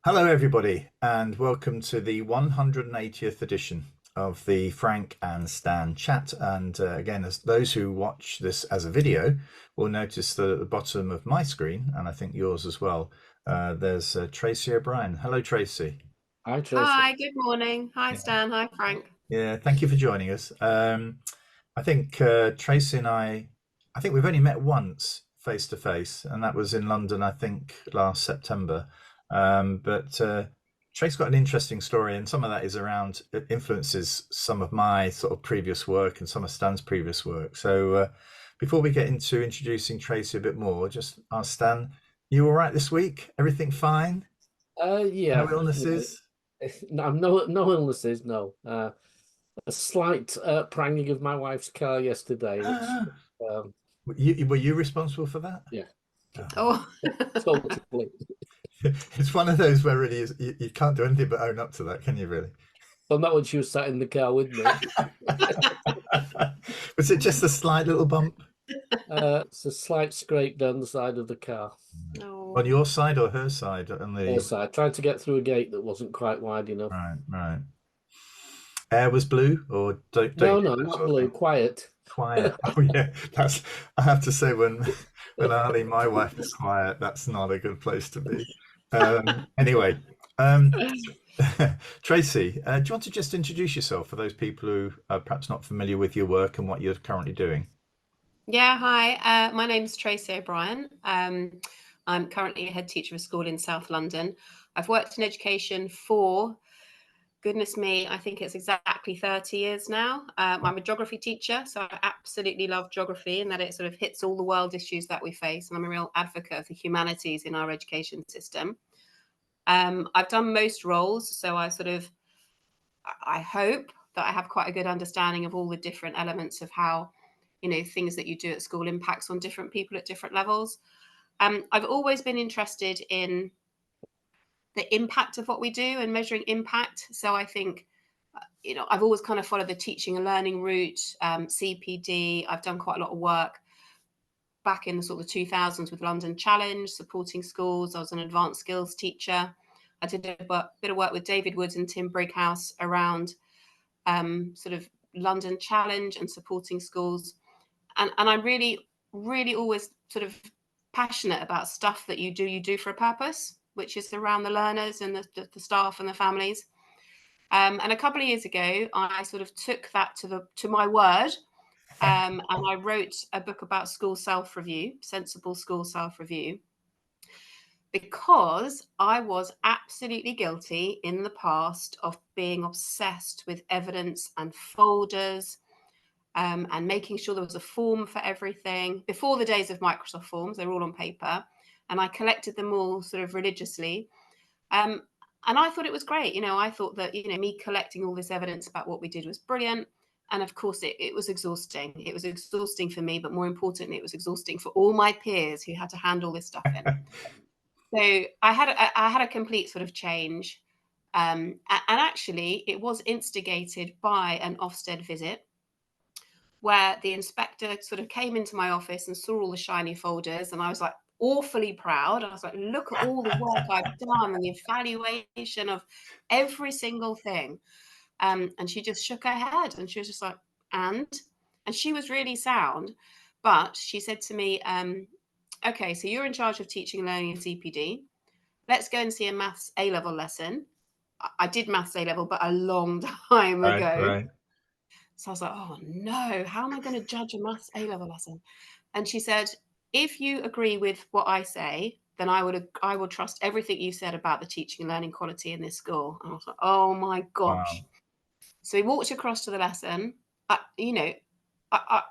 Hello, everybody, and welcome to the 180th edition of the Frank and Stan chat. And again, as those who watch this as a video will notice that at the bottom of my screen, and I think yours as well, there's Tracey O'Brien. Hello, Tracey. Hi, Tracy. Hi, good morning. Hi, Yeah, Stan. Hi, Frank. yeah, thank you for joining us. I think Tracy and I think we've only met once face to face, and that was in London, I think, last September. But Tracy's got an interesting story, and some of that is around it influences some of my sort of previous work and some of Stan's previous work. So before we get into introducing Tracy a bit more, just ask Stan, you all right this week? Everything fine? No Yeah, illnesses? no illnesses, no. A slight pranging of my wife's car yesterday, which, um, Were you responsible for that? yeah, Oh, totally. It's one of those where really you can't do anything but own up to that, can you really? Well, not when she was sat in the car with me. Was it just a slight little bump It's a slight scrape down the side of the car. on no. your side or her side? On the Also, I tried to get through a gate that wasn't quite wide enough. right, right. Air was blue, or don't you No, do no, that not sort of blue, thing? quiet. Quiet. Oh yeah, that's. I have to say when Ali, my wife, is quiet, that's not a good place to be. Anyway, um, Tracy, do you want to just introduce yourself for those people who are perhaps not familiar with your work and what you're currently doing? Yeah, hi. My name's Tracey O'Brien. I'm currently a head teacher of a school in South London. I've worked in education for, goodness me, I think it's exactly 30 years now. I'm a geography teacher, so I absolutely love geography and that it sort of hits all the world issues that we face. And I'm a real advocate of the humanities in our education system. I've done most roles, so I hope that I have quite a good understanding of all the different elements of how, things that you do at school impacts on different people at different levels. I've always been interested in the impact of what we do and measuring impact. So I think, I've always kind of followed the teaching and learning route, CPD. I've done quite a lot of work back in the sort of 2000s with London Challenge, supporting schools. I was an advanced skills teacher. I did a bit of work with David Woods and Tim Brighouse around sort of London Challenge and supporting schools. And I'm really, really always sort of passionate about stuff that you do for a purpose, which is around the learners and the staff and the families. And a couple of years ago, I sort of took that to my word, and I wrote a book about school self-review, sensible school self-review, because I was absolutely guilty in the past of being obsessed with evidence and folders, and making sure there was a form for everything. Before the days of Microsoft Forms, they were all on paper, and I collected them all sort of religiously. Um, and I thought it was great. I thought that, me collecting all this evidence about what we did was brilliant. And of course, it was exhausting. It was exhausting for me, but more importantly, it was exhausting for all my peers who had to hand all this stuff in. So I had a complete sort of change. And actually, it was instigated by an Ofsted visit where the inspector sort of came into my office and saw all the shiny folders. And I was like, awfully proud. I was like, look at all the work I've done and the evaluation of every single thing. And she just shook her head and she was just like, and? And she was really sound. But she said to me, okay, so you're in charge of teaching and learning in CPD. Let's go and see a maths A level lesson. I did maths A level, but a long time Right, ago. right. So I was like, oh no, how am I going to judge a maths A level lesson? And she said, if you agree with what I say, then I will trust everything you said about the teaching and learning quality in this school. And I was like, oh my gosh. Wow. So we walked across to the lesson. I, I,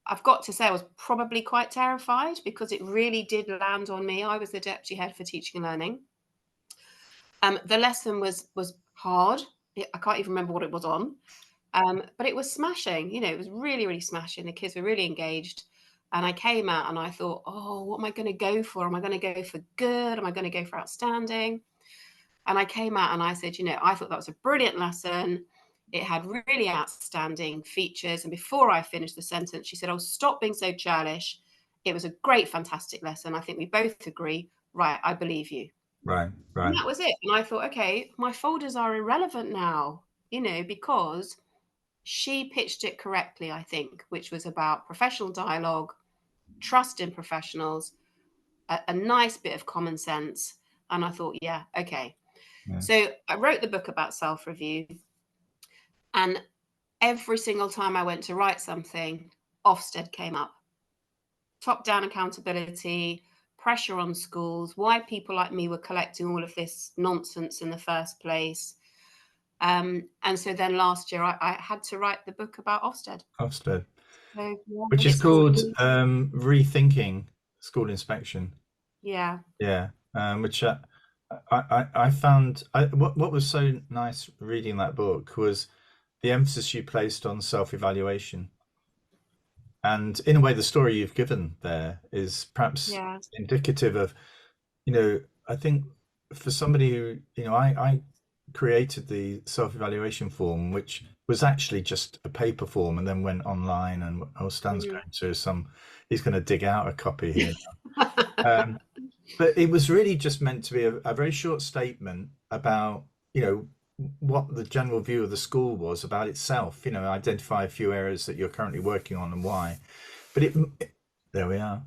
I've got to say, I was probably quite terrified because it really did land on me. I was the deputy head for teaching and learning. The lesson was hard. I can't even remember what it was on. But it was smashing. It was really, really smashing. The kids were really engaged. And I came out and I thought, oh, what am I going to go for? Am I going to go for good? Am I going to go for outstanding? And I came out and I said, I thought that was a brilliant lesson. It had really outstanding features. And before I finished the sentence, she said, oh, stop being so churlish. It was a great, fantastic lesson. I think we both agree. Right, I believe you. Right. And Right. that was it. And I thought, okay, my folders are irrelevant now, because she pitched it correctly, I think, which was about professional dialogue, trust in professionals, a nice bit of common sense. And I thought, yeah, okay. Yeah. So I wrote the book about self-review, and every single time I went to write something, Ofsted came up. Top-down accountability, pressure on schools, why people like me were collecting all of this nonsense in the first place. And so then last year I had to write the book about Ofsted. Ofsted, So, yeah, which is it's called called Rethinking School Inspection. Yeah. Yeah. Which I found what was so nice reading that book was the emphasis you placed on self-evaluation. And in a way, the story you've given there is perhaps Yeah. indicative of, I think for somebody who, I created the self-evaluation form, which was actually just a paper form and then went online, and Stan's going to he's going to dig out a copy here. But it was really just meant to be a very short statement about, what the general view of the school was about itself, identify a few areas that you're currently working on and why. But there we are.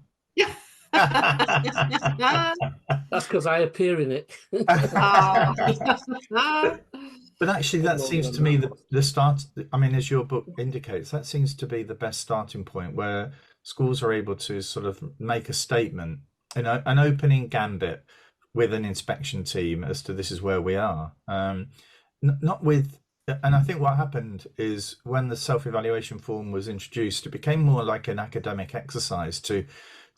That's because I appear in it. But actually, that seems to me the start. I mean, as your book indicates, that seems to be the best starting point, where schools are able to sort of make a statement, an opening gambit with an inspection team as to this is where we are. Not with, and I think what happened is when the self-evaluation form was introduced, it became more like an academic exercise to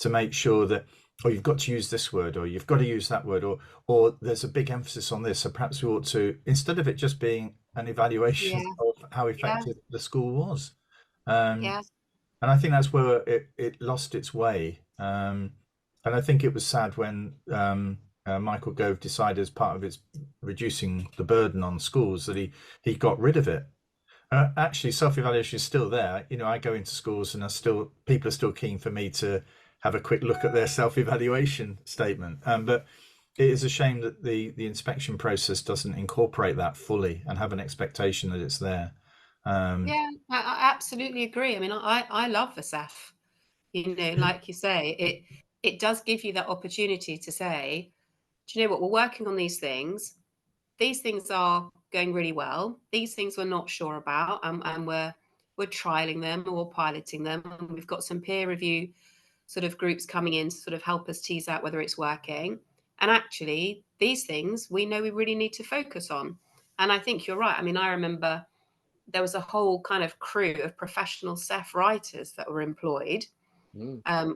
make sure that, oh, you've got to use this word, or you've got to use that word, or there's a big emphasis on this. So perhaps we ought to, instead of it just being an evaluation of how effective the school was. And I think that's where it lost its way. And I think it was sad when Michael Gove decided, as part of its reducing the burden on schools, that he got rid of it. Actually, self-evaluation is still there. I go into schools and people are still keen for me to have a quick look at their self-evaluation statement. But it is a shame that the inspection process doesn't incorporate that fully and have an expectation that it's there. Yeah, I absolutely agree. I mean, I love the SEF. Like you say, it does give you that opportunity to say, do you know what, we're working on these things. These things are going really well. These things we're not sure about, and we're trialing them or piloting them. And we've got some peer review sort of groups coming in to sort of help us tease out whether it's working. And actually, these things we know we really need to focus on. And I think you're right. I mean, I remember there was a whole kind of crew of professional SEF writers that were employed,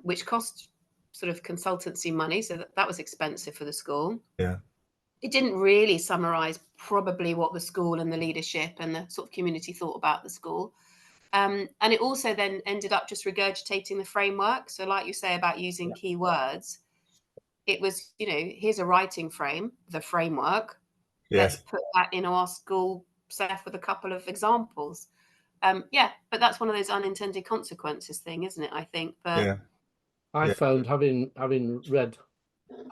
which cost sort of consultancy money. So that was expensive for the school. Yeah. It didn't really summarize probably what the school and the leadership and the sort of community thought about the school. And it also then ended up just regurgitating the framework. So like you say about using keywords, it was, here's a writing frame, the framework. Yes. Let's put that in our school SEF with a couple of examples. But that's one of those unintended consequences thing, isn't it? I think. But I found, having read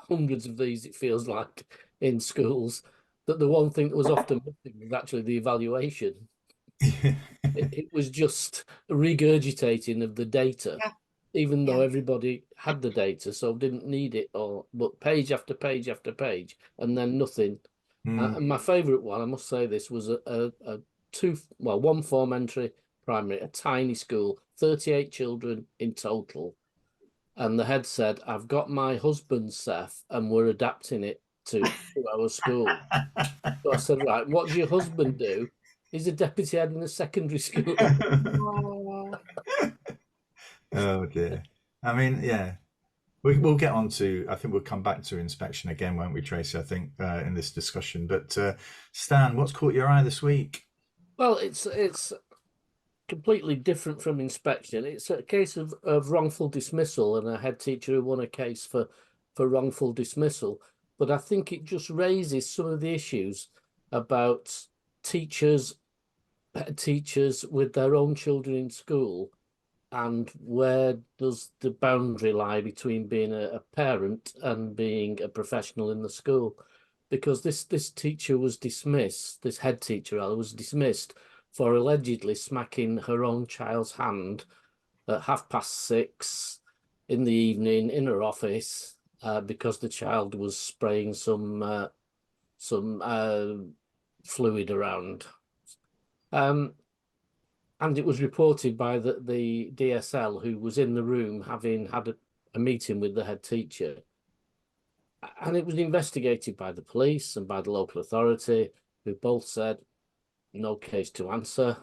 hundreds of these, it feels like, in schools, that the one thing that was often missing was actually the evaluation. It was just regurgitating of the data, even though everybody had the data, so didn't need it, but page after page after page, and then nothing. And my favourite one, I must say this, was one form entry primary, a tiny school, 38 children in total. And the head said, I've got my husband's SEF and we're adapting it to our school. So I said, right, what does your husband do? He's a deputy head in a secondary school. Oh dear. I mean, yeah. We'll get on to, I think we'll come back to inspection again, won't we, Tracey, I think, in this discussion. But Stan, what's caught your eye this week? Well, it's completely different from inspection. It's a case of wrongful dismissal, and a head teacher who won a case for wrongful dismissal. But I think it just raises some of the issues about teachers with their own children in school and where does the boundary lie between being a parent and being a professional in the school? Because this teacher was dismissed, this head teacher was dismissed for allegedly smacking her own child's hand at 6:30 in the evening in her office because the child was spraying some fluid around. And it was reported by the DSL, who was in the room having had a meeting with the head teacher. And it was investigated by the police and by the local authority, who both said no case to answer.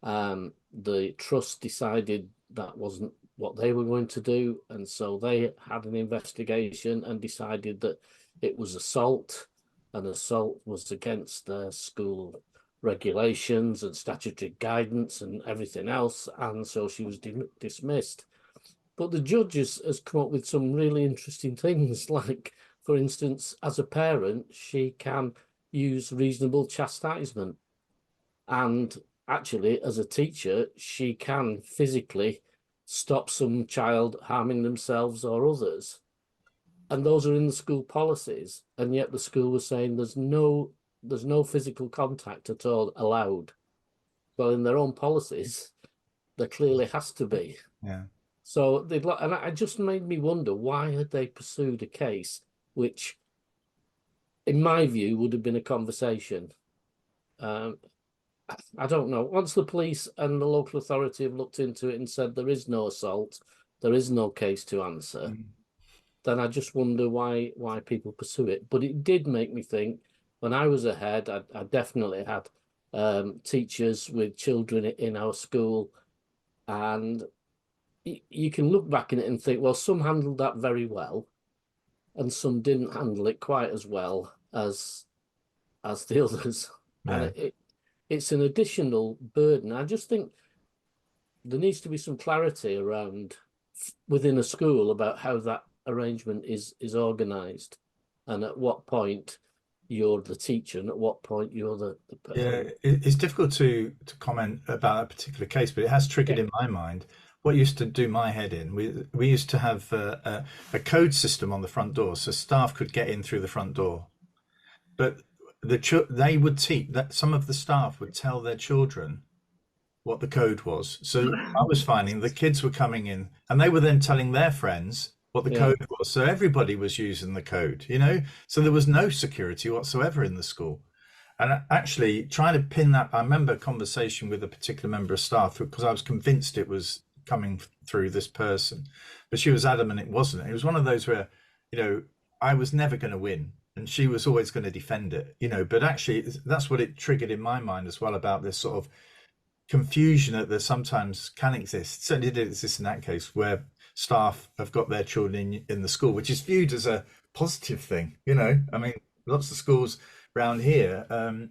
The trust decided that wasn't what they were going to do, and so they had an investigation and decided that it was assault, and assault was against the school regulations and statutory guidance and everything else, and so she was dismissed. But the judge has come up with some really interesting things, like, for instance, as a parent, she can use reasonable chastisement, and actually, as a teacher, she can physically stop some child harming themselves or others. And those are in the school policies, and yet the school was saying there's no physical contact at all allowed. Well, in their own policies, there clearly has to be. Yeah. So and it just made me wonder, why had they pursued a case which, in my view, would have been a conversation? I don't know. Once the police and the local authority have looked into it and said there is no assault, there is no case to answer, then I just wonder why people pursue it. But it did make me think, when I was ahead, I definitely had teachers with children in our school, and you can look back in it and think, well, some handled that very well, and some didn't handle it quite as well as the others. Yeah. And it's an additional burden. I just think there needs to be some clarity around within a school about how that arrangement is organised, and at what point you're the teacher and at what point you're the Yeah, it's difficult to comment about that particular case, but it has triggered in my mind what used to do my head in. We used to have a code system on the front door, so staff could get in through the front door, but they would teach that some of the staff would tell their children what the code was. So I was finding the kids were coming in and they were then telling their friends what the code was. So everybody was using the code, so there was no security whatsoever in the school. And actually trying to pin that, I remember a conversation with a particular member of staff, because I was convinced it was coming through this person, but she was adamant it wasn't. It was one of those where, I was never going to win and she was always going to defend it, but actually that's what it triggered in my mind as well, about this sort of confusion that there sometimes can exist. Certainly did exist in that case, where staff have got their children in the school, which is viewed as a positive thing. I mean, lots of schools around here,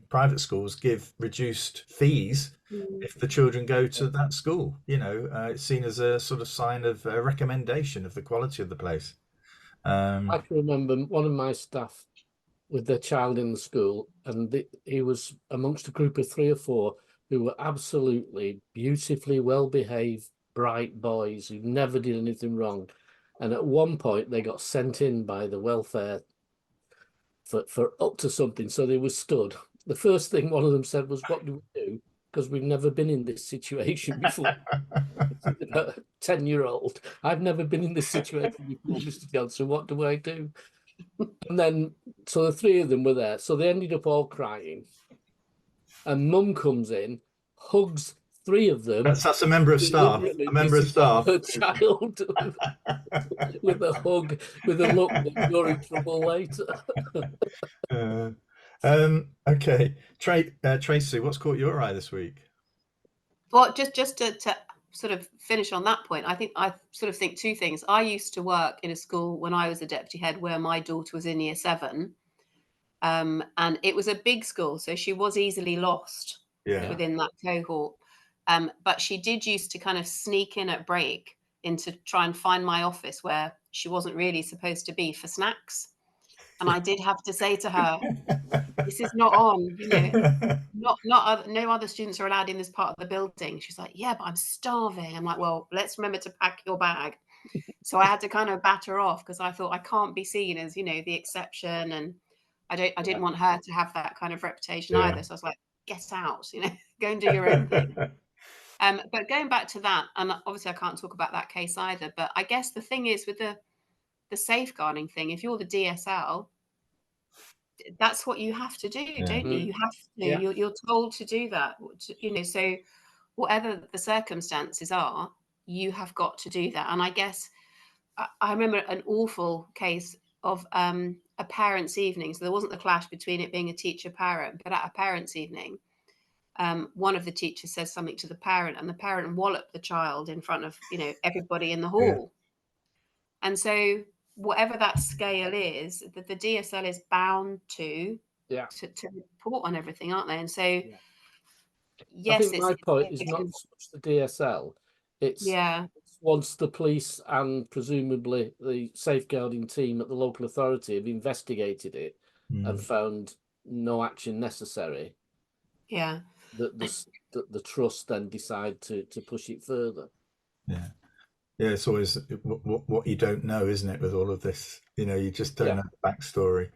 private schools, give reduced fees if the children go to that school. It's seen as a sort of sign of a recommendation of the quality of the place. I can remember one of my staff with their child in the school, and he was amongst a group of 3 or 4 who were absolutely beautifully well-behaved, bright boys who never did anything wrong. And at one point they got sent in by the welfare for up to something, so they were stood. The first thing one of them said was, "What do we do? Because we've never been in this situation before." 10-year-old, "I've never been in this situation before, Mr. Johnson, what do I do?" And then, so the 3 of them were there, so they ended up all crying. And mum comes in, hugs 3 of them. That's a member of staff. A member of staff. Her child with a hug, with a look that you're in trouble later. Okay, Tracey, what's caught your eye this week? Well, just to sort of finish on that point, I sort of think 2 things. I used to work in a school when I was a deputy head where my daughter was in year 7. And it was a big school, so she was easily lost within that cohort. But she did used to kind of sneak in at break to try and find my office, where she wasn't really supposed to be, for snacks. And I did have to say to her, this is not on, you know, no other students are allowed in this part of the building. She's like, yeah, but I'm starving. I'm like, well, let's remember to pack your bag. So I had to kind of batter off because I thought I can't be seen as, you know, the exception, and I didn't want her to have that kind of reputation either. So I was like, get out, you know, go and do your own thing. But going back to that, and obviously I can't talk about that case either, but I guess the thing is with the safeguarding thing, if you're the DSL, that's what you have to do, don't you? You have to. Yeah. You're told to do that. You know, so whatever the circumstances are, you have got to do that. And I guess I remember an awful case of a parents' evening. So there wasn't the clash between it being a teacher-parent, but at a parents' evening, one of the teachers says something to the parent, and the parent walloped the child in front of, you know, everybody in the hall. And so whatever that scale is, the DSL is bound to report on everything, aren't they? And so, yes, I think my point is not so much the DSL. It's once the police and presumably the safeguarding team at the local authority have investigated it and found no action necessary. Yeah. That the trust then decide to push it further. Yeah. Yeah, it's always what you don't know, isn't it, with all of this? You know, you just don't know the backstory.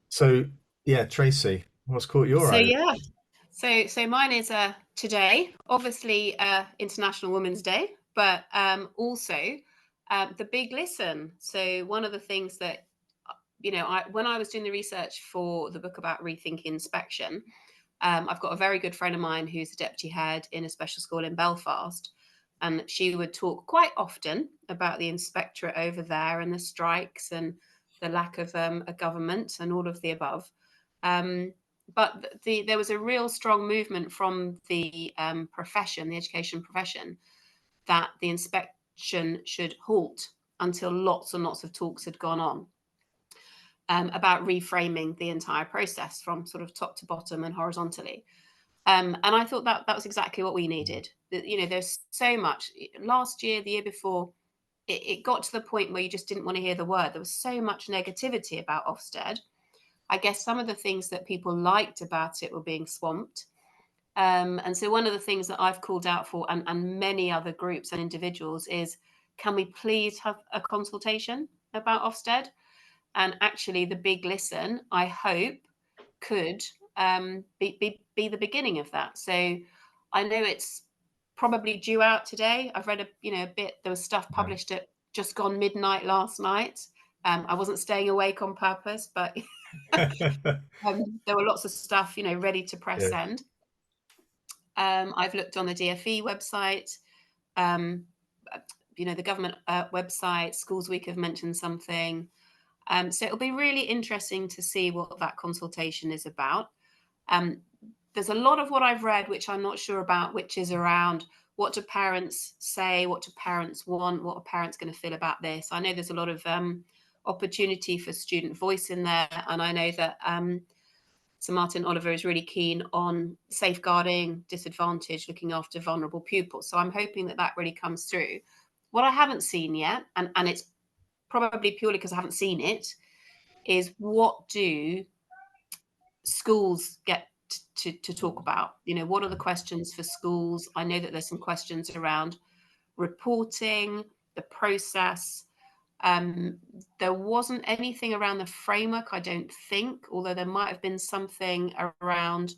So, yeah, Tracey, what's caught your eye? So mine is today, obviously International Women's Day, but also the big listen. So one of the things that, you know, when I was doing the research for the book about Rethinking Inspection, I've got a very good friend of mine who's a deputy head in a special school in Belfast. And she would talk quite often about the inspectorate over there and the strikes and the lack of a government and all of the above. But there was a real strong movement from the profession, the education profession, that the inspection should halt until lots and lots of talks had gone on about reframing the entire process from sort of top to bottom and horizontally. And I thought that was exactly what we needed. You know, there's so much. Last year, the year before, it got to the point where you just didn't want to hear the word. There was so much negativity about Ofsted. I guess some of the things that people liked about it were being swamped. And so one of the things that I've called out for, and many other groups and individuals, is can we please have a consultation about Ofsted? And actually, the big listen, I hope, could be the beginning of that. So I know it's probably due out today. I've read a bit. There was stuff published at just gone midnight last night. I wasn't staying awake on purpose, but there were lots of stuff, you know, ready to press send. I've looked on the DfE website, you know, the government website. Schools Week have mentioned something. So it'll be really interesting to see what that consultation is about. There's a lot of what I've read which I'm not sure about, which is around what do parents say, what do parents want, what are parents going to feel about this. I know there's a lot of opportunity for student voice in there, and I know that Sir Martin Oliver is really keen on safeguarding disadvantaged, looking after vulnerable pupils. So I'm hoping that that really comes through. What I haven't seen yet, and it's probably purely because I haven't seen it, is what do schools get to talk about? You know, what are the questions for schools? I know that there's some questions around reporting, the process. There wasn't anything around the framework, I don't think, although there might have been something around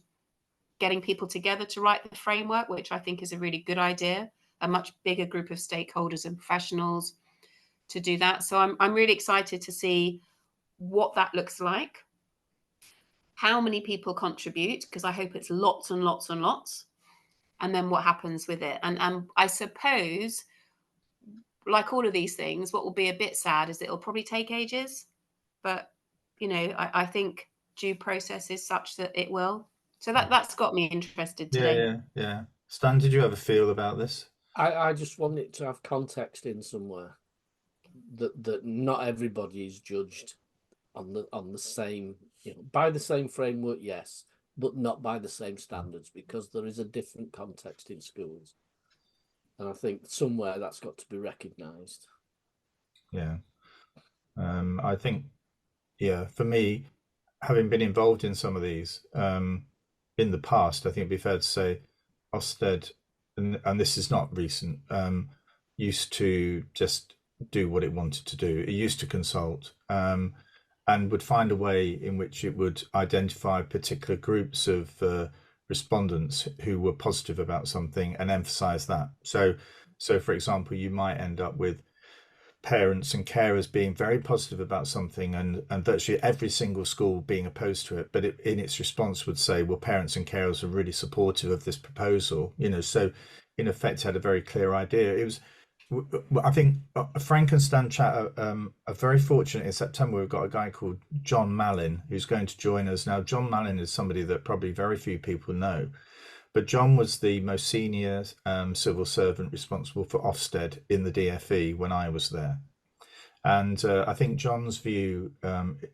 getting people together to write the framework, which I think is a really good idea, a much bigger group of stakeholders and professionals to do that. So I'm really excited to see what that looks like, how many people contribute, because I hope it's lots and lots and lots, and then what happens with it. And I suppose, like all of these things, what will be a bit sad is it'll probably take ages, but you know, I think due process is such that it will. So that's got me interested today. Yeah. Stan, did you have a feel about this? I just want it to have context in somewhere, that not everybody is judged on the same, you know, by the same framework, yes, but not by the same standards, because there is a different context in schools, and I think somewhere that's got to be recognised. Yeah. I think, yeah, for me, having been involved in some of these in the past, I think it'd be fair to say Ofsted, and this is not recent, used to just do what it wanted to do. It used to consult and would find a way in which it would identify particular groups of respondents who were positive about something and emphasize that. So for example, you might end up with parents and carers being very positive about something and virtually every single school being opposed to it, but in its response would say, well, parents and carers are really supportive of this proposal, so in effect had a very clear idea. It was, I think, Frank and Stan chat are very fortunate. In September we've got a guy called John Mallin who's going to join us. Now John Mallin is somebody that probably very few people know, but John was the most senior civil servant responsible for Ofsted in the DfE when I was there. And I think John's view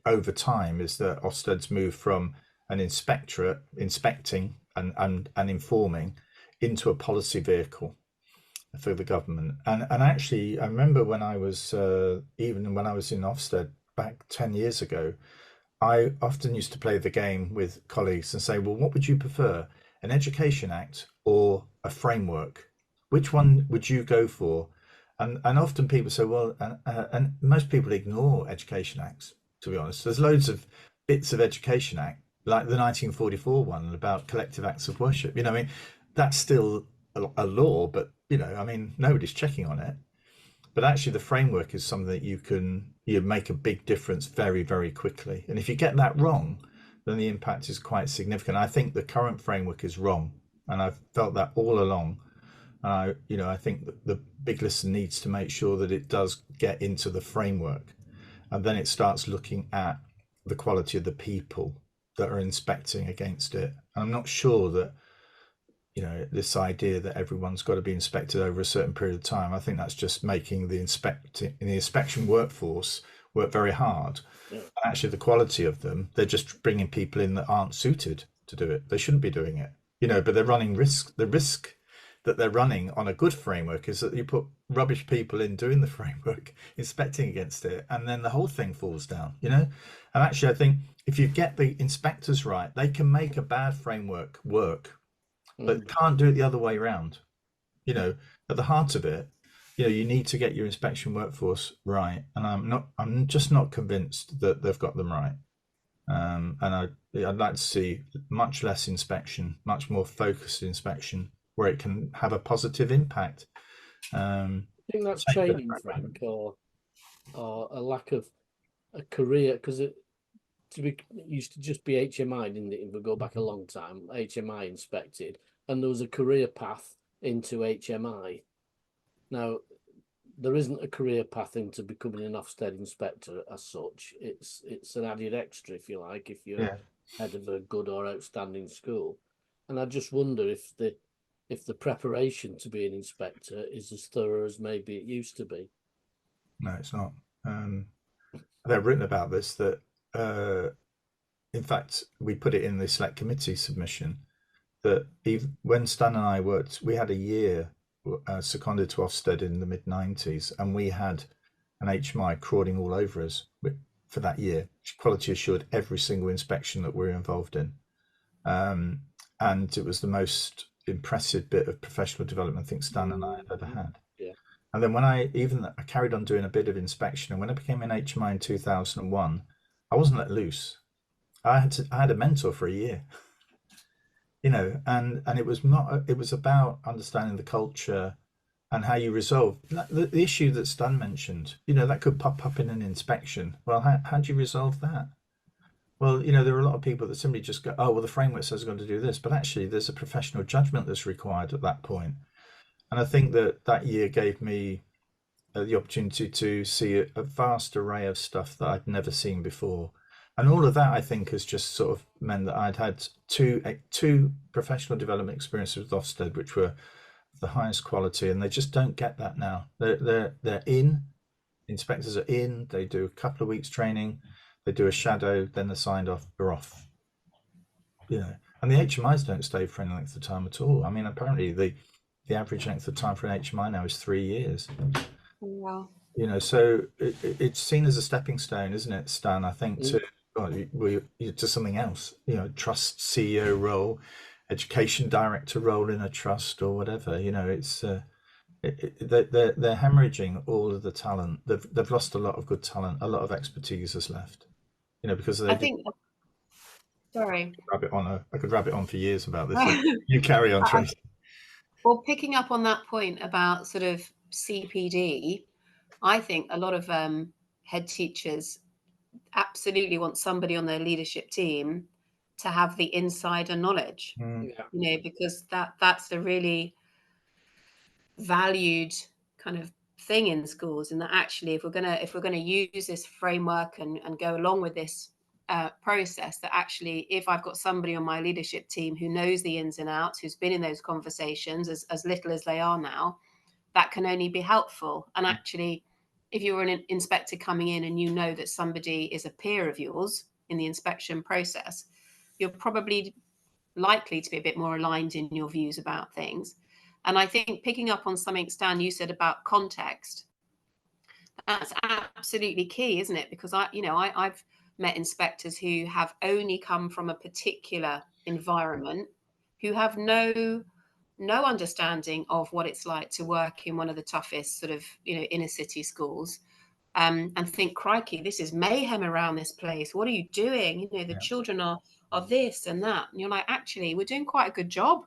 over time is that Ofsted's moved from an inspectorate, inspecting and informing, into a policy vehicle for the government. And actually, I remember when I was, even when I was in Ofsted back 10 years ago, I often used to play the game with colleagues and say, well, what would you prefer? An Education Act or a framework? Which one would you go for? And often people say, well, and most people ignore Education Acts, to be honest. There's loads of bits of Education Act, like the 1944 one about collective acts of worship. I mean, that's still a law, but, I mean, nobody's checking on it. But actually the framework is something that you make a big difference very, very quickly. And if you get that wrong, then the impact is quite significant. I think the current framework is wrong, and I've felt that all along. I think that the big listener needs to make sure that it does get into the framework, and then it starts looking at the quality of the people that are inspecting against it. And I'm not sure that, this idea that everyone's got to be inspected over a certain period of time, I think that's just making the inspection workforce work very hard. Yeah. And actually the quality of them, they're just bringing people in that aren't suited to do it. They shouldn't be doing it, but they're running risk. The risk that they're running on a good framework is that you put rubbish people in doing the framework, inspecting against it, and then the whole thing falls down, And actually I think if you get the inspectors right, they can make a bad framework work, but can't do it the other way around. At the heart of it, you need to get your inspection workforce right, and I'm just not convinced that they've got them right. And I'd like to see much less inspection, much more focused inspection, where it can have a positive impact. I think that's training, Frank, or a lack of a career, because it used to just be HMI, didn't it? If we go back a long time, HMI inspected, and there was a career path into HMI. Now, there isn't a career path into becoming an Ofsted inspector as such. It's an added extra, if you like, if you're head of a good or outstanding school. And I just wonder if the preparation to be an inspector is as thorough as maybe it used to be. No, it's not. They've written about this, that in fact we put it in the select committee submission, that even when Stan and I worked, we had a year seconded to Ofsted in the mid-90s, and we had an HMI crawling all over us for that year. Quality assured every single inspection that we're involved in, and it was the most impressive bit of professional development I think Stan and I had ever had. Yeah. And then when I carried on doing a bit of inspection, and when I became an HMI in 2001, I wasn't let loose. I had a mentor for a year. And it was about understanding the culture and how you resolve the issue that Stan mentioned. That could pop up in an inspection. Well, how do you resolve that? Well, there are a lot of people that simply just go, oh, well, the framework says I'm going to do this, but actually there's a professional judgment that's required at that point. And I think that year gave me the opportunity to see a vast array of stuff that I'd never seen before. And all of that, I think, has just sort of meant that I'd had two professional development experiences with Ofsted, which were the highest quality, and they just don't get that now. They're in, inspectors are in, they do a couple of weeks training, they do a shadow, then they're signed off, they're off. And the HMIs don't stay for any length of time at all. I mean, apparently the average length of time for an HMI now is 3 years. Wow. So it's seen as a stepping stone, isn't it, Stan? I think to to something else. Trust CEO role, education director role in a trust or whatever. It's they're hemorrhaging all of the talent. They've lost a lot of good talent. A lot of expertise has left. Because they I think, sorry. I could rabbit on for years about this. You carry on, Tracey. Well, picking up on that point about sort of CPD, I think a lot of head teachers absolutely want somebody on their leadership team to have the insider knowledge, because that's a really valued kind of thing in schools. And that actually, if we're gonna use this framework and go along with this process, that actually, if I've got somebody on my leadership team who knows the ins and outs, who's been in those conversations as little as they are now, that can only be helpful. And actually, if you're an inspector coming in and you know that somebody is a peer of yours in the inspection process, you're probably likely to be a bit more aligned in your views about things. And I think picking up on something, Stan, you said about context, that's absolutely key, isn't it? Because I've met inspectors who have only come from a particular environment, who have no understanding of what it's like to work in one of the toughest sort of inner city schools, and think, crikey, this is mayhem around this place. What are you doing? The children are this and that. And you're like, actually, we're doing quite a good job.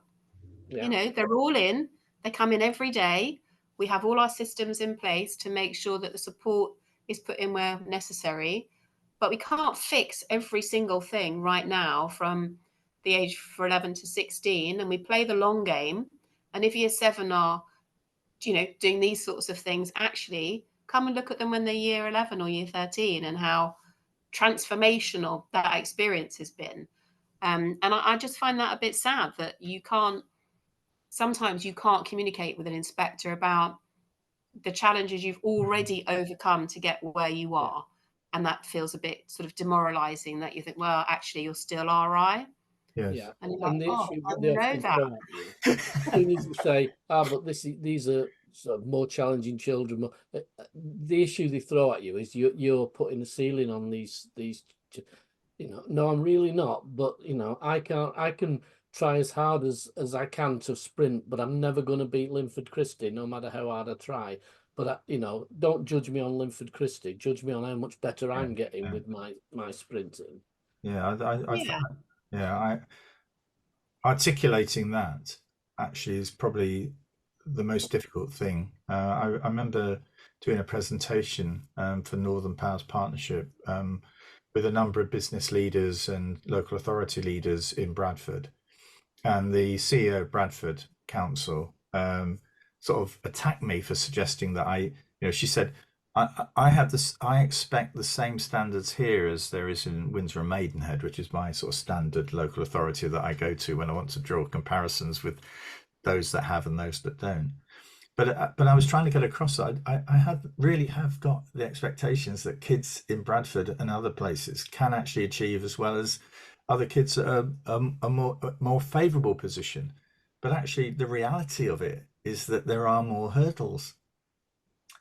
They're all in. They come in every day. We have all our systems in place to make sure that the support is put in where necessary. But we can't fix every single thing right now from the age for 11 to 16. And we play the long game. And if year 7 are, doing these sorts of things, actually come and look at them when they're year 11 or year 13 and how transformational that experience has been. And I just find that a bit sad that sometimes you can't communicate with an inspector about the challenges you've already overcome to get where you are. And that feels a bit sort of demoralizing, that you think, well, actually, you're still RI. Yes. Yeah. And the issue that they often throw at you, as soon as you say, but these are sort of more challenging children, the issue they throw at you is you're putting a ceiling on these. No, I'm really not. But I can try as hard as I can to sprint, but I'm never going to beat Linford Christie, no matter how hard I try. But don't judge me on Linford Christie. Judge me on how much better I'm getting with my sprinting. Articulating that actually is probably the most difficult thing. I remember doing a presentation for Northern Powers Partnership with a number of business leaders and local authority leaders in Bradford, and the CEO of Bradford Council sort of attacked me for suggesting that she said, I expect the same standards here as there is in Windsor and Maidenhead, which is my sort of standard local authority that I go to when I want to draw comparisons with those that have and those that don't. But I was trying to get across that I really have got the expectations that kids in Bradford and other places can actually achieve, as well as other kids at a more favourable position. But actually, the reality of it is that there are more hurdles.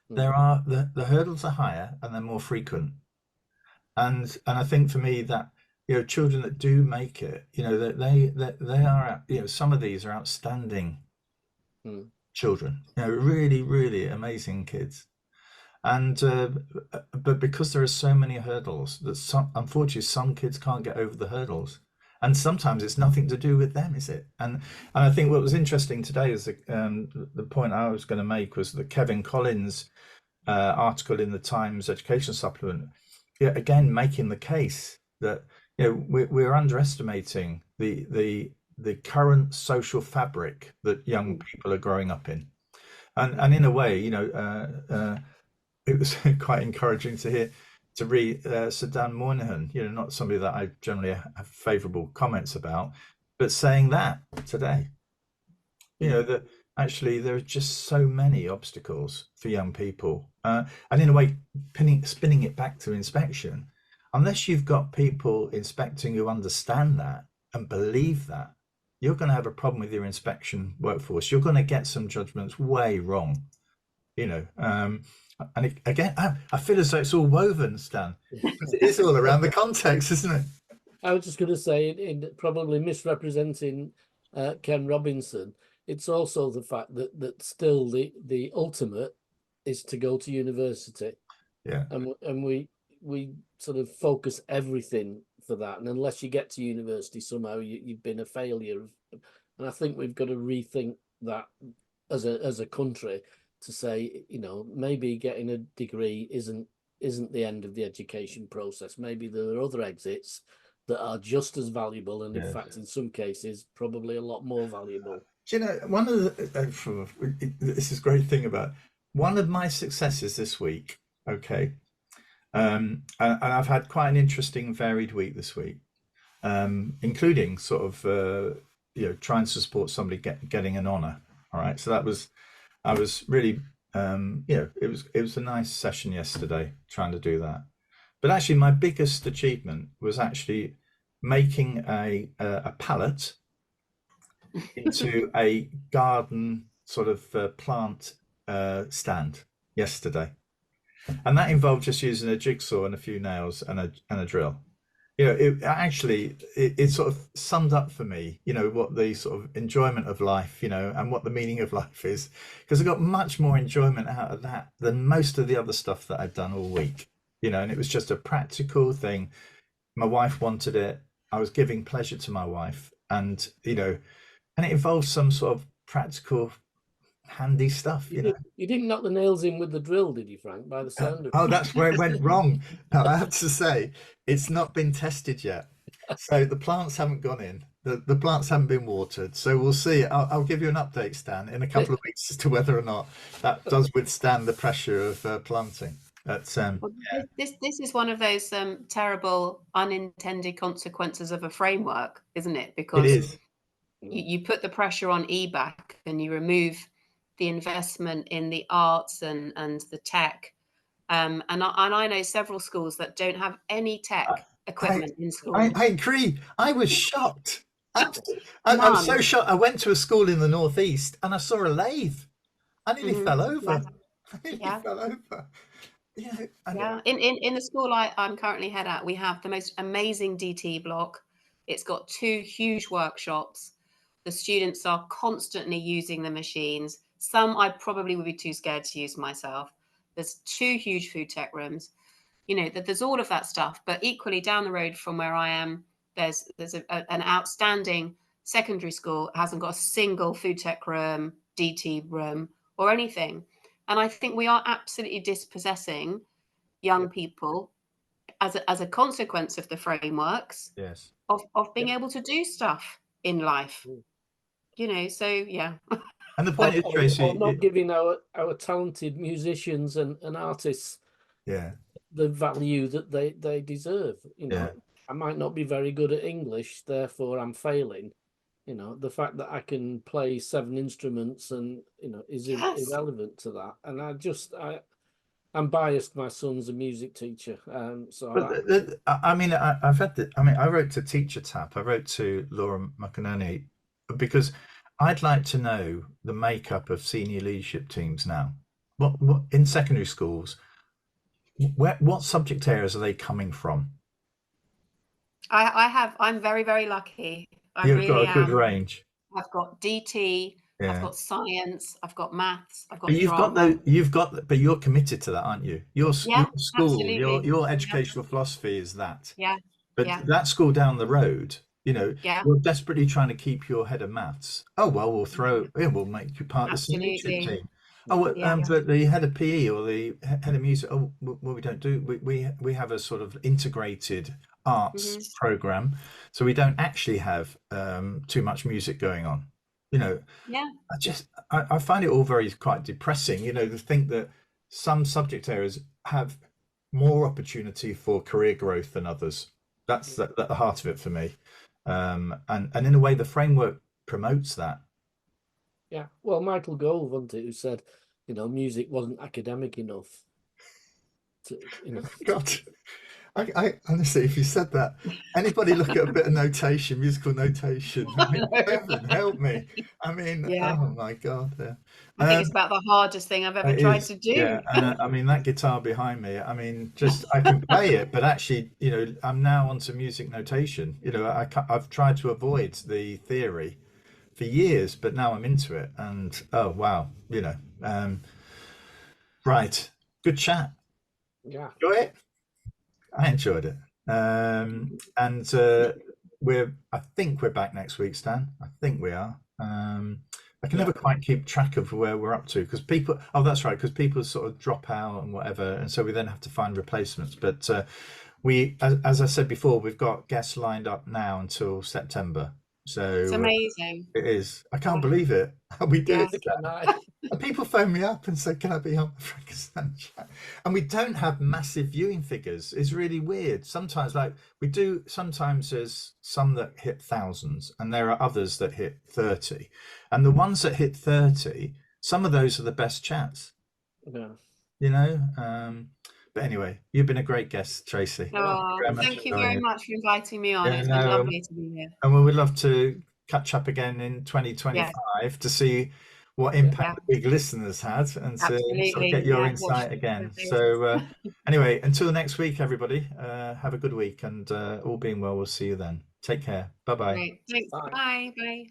There are the hurdles are higher and they're more frequent, and I think for me that children that do make it, that they are, some of these are outstanding children, really, really amazing kids, and but because there are so many hurdles, that unfortunately some kids can't get over the hurdles. And sometimes it's nothing to do with them, is it? And I think what was interesting today is the point I was going to make was that Kevin Collins' article in the Times Education Supplement, again making the case that we're underestimating the current social fabric that young people are growing up in, and in a way, it was quite encouraging to read Sir Dan Moynihan, not somebody that I generally have favourable comments about, but saying that today, that actually there are just so many obstacles for young people. And in a way, spinning it back to inspection, unless you've got people inspecting who understand that and believe that, you're going to have a problem with your inspection workforce. You're going to get some judgments way wrong. And again, I feel as though it's all woven, Stan. It is all around the context, isn't it? I was just going to say, in probably misrepresenting Ken Robinson, it's also the fact that still the ultimate is to go to university. Yeah. And we sort of focus everything for that. And unless you get to university, somehow you've been a failure. And I think we've got to rethink that as a country, to say, maybe getting a degree isn't the end of the education process. Maybe there are other exits that are just as valuable, and in fact, in some cases, probably a lot more valuable. Do you know, one of this is a great thing about one of my successes this week, okay, and I've had quite an interesting, varied week this week, including sort of, trying to support somebody getting an honour. All right, so I was really, it was a nice session yesterday trying to do that. But actually, my biggest achievement was actually making a pallet into a garden sort of plant stand yesterday, and that involved just using a jigsaw and a few nails and a drill. It sort of summed up for me, what the sort of enjoyment of life, and what the meaning of life is, because I got much more enjoyment out of that than most of the other stuff that I'd done all week, and it was just a practical thing. My wife wanted it. I was giving pleasure to my wife, and it involves some sort of practical, handy stuff. You didn't knock the nails in with the drill, did you, Frank? By the sound of it. That's where it went wrong. Now, I have to say, it's not been tested yet. So the plants haven't gone in. The plants haven't been watered. So we'll see. I'll give you an update, Stan, in a couple of weeks as to whether or not that does withstand the pressure of planting. This is one of those terrible unintended consequences of a framework, isn't it? Because it is. You put the pressure on EBAC and you remove the investment in the arts and the tech. And I know several schools that don't have any tech equipment in school. I agree. I was shocked. I was so shocked. I went to a school in the northeast and I saw a lathe. I nearly fell over. Yeah. Fell over. In the school I'm currently head at, we have the most amazing DT block. It's got 2 huge workshops. The students are constantly using the machines. Some I probably would be too scared to use myself. There's 2 huge food tech rooms. There's all of that stuff. But equally down the road from where I am, there's an outstanding secondary school. It hasn't got a single food tech room, DT room, or anything. And I think we are absolutely dispossessing young people as a consequence of the frameworks. Yes. Of being able to do stuff in life. So yeah. And the point is, Tracey, or not giving our talented musicians and artists the value that they deserve. I might not be very good at English, therefore I'm failing. The fact that I can play 7 instruments and is irrelevant to that. And I'm biased. My son's a music teacher, I wrote to Teacher Tap. I wrote to Laura McInerney because I'd like to know the makeup of senior leadership teams now. What in secondary schools? What subject areas are they coming from? I'm very, very lucky. You've got a good range. I've got DT. I've got science. I've got maths. I've got. But you're committed to that, aren't you? Your school, absolutely. your educational philosophy is that. Yeah. But that school down the road, you're desperately trying to keep your head of maths. Oh well, we'll make you part of the senior leadership team. But the head of PE or the head of music. Oh well, we don't do. We have a sort of integrated arts program, so we don't actually have too much music going on. I find it all quite depressing, to think that some subject areas have more opportunity for career growth than others. That's at the heart of it for me. And in a way, the framework promotes that. Yeah. Well, Michael Gove, wasn't it, who said, music wasn't academic enough. God. I honestly, if you said that, anybody look at a bit of notation, musical notation. I mean, heaven help me. I mean, Yeah. oh my God. Yeah. I think it's about the hardest thing I've ever It tried is, to do. yeah. And I mean, that guitar behind me, I mean, just I can play it, but actually, you know, I'm now onto music notation. You know, I've tried to avoid the theory for years, but now I'm into it. And oh, wow, you know, right. Good chat. Yeah. Enjoy it. I enjoyed it. And I think we're back next week, Stan. I think we are. I can never quite keep track of where we're up to because people, oh, that's right, because people sort of drop out and whatever. And so we then have to find replacements. But as I said before, we've got guests lined up now until September. So It's amazing. it is. I can't believe it. We did Yeah. it. And people phone me up and say, "Can I be on the Frankenstein chat?" And we don't have massive viewing figures. It's really weird. Sometimes, like we do, sometimes there's some that hit thousands, and there are others that hit 30. And the ones that hit 30, some of those are the best chats. Yeah. You know. But anyway, you've been a great guest, Tracey. Oh, thank you very much for inviting me on. Yeah, It's been lovely to be here. And we would love to catch up again in 2025 to see what impact the big listeners had and to sort of get your insight again. So anyway, until next week, everybody, have a good week and all being well, we'll see you then. Take care. Bye-bye. Thanks. Bye. Bye.